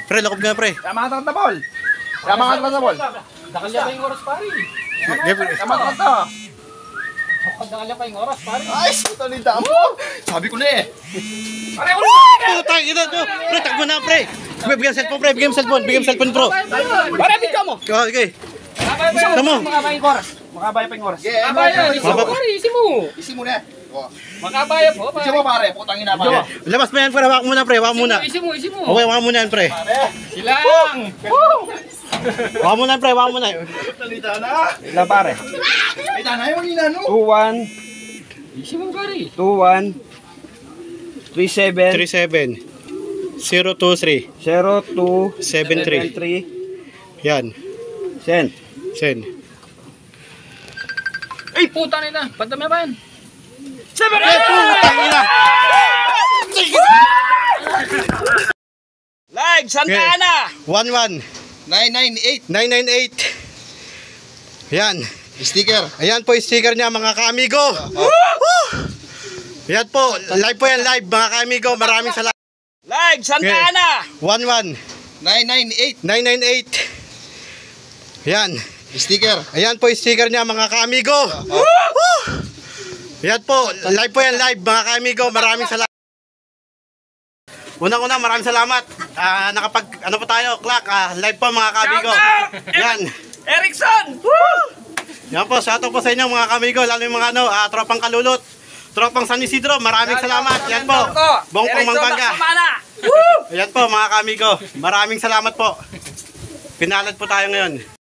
Pre, lakop nga pre. Tama ka na ball. Tama ka na ball. Nakalya pa yung oras pare. Tama ka na. Nakalya pa yung oras pare. Ay, puta ni damo. Sabi ko na eh. Pare, Puta, ina to. Pre, takbo na pre. Bigyan cellphone pre, bigyan cellphone bro. pare, bigyan mo. Okay. Tamo. Makabaya yung oras. Makabaya pa yung oras. Makabaya, isi mo pare, isi mo. Isi mo na. Makabaya po pare. Isi mo pare, putang ina pare. Labas mo yan pre, hawak muna pre, hawak muna. Isi mo. Okay, hawak muna yan pre. Silang. Hawak muna pre, hawak muna. Talita na. Silang pare. Ay, tanay mo nina no. 2-1. Isi mo pare. 2-1 37 37 023 02 73. Yan. Send. Send. Ay, puta na ina. Pagdami ba yan? Putang ina. Live Santa Ana. 11 998. 998. Yan. Sticker. Ayan po yung sticker niya mga kaamigo. Yan po, live po yan live mga kaamigo. Maraming salamat. Live Santa Okay. Ana. 11 998. 998. Yan. Sticker. Ayan po yung sticker niya mga kaamigo. Yan po, live po yan live mga kaamigo. Maraming salamat. Unang-una, maraming salamat. Nakapag, ano po tayo, clock. Live po mga kaamigo. Yan. Erickson. Yan po, shoutout po sa inyo mga kaamigo. Lalo yung mga tropang Kalulot. Tropang San Isidro, maraming salamat. Yan po, buong Pampanga. Yan po mga kaamigo. Maraming salamat po. Pinalad po tayo ngayon.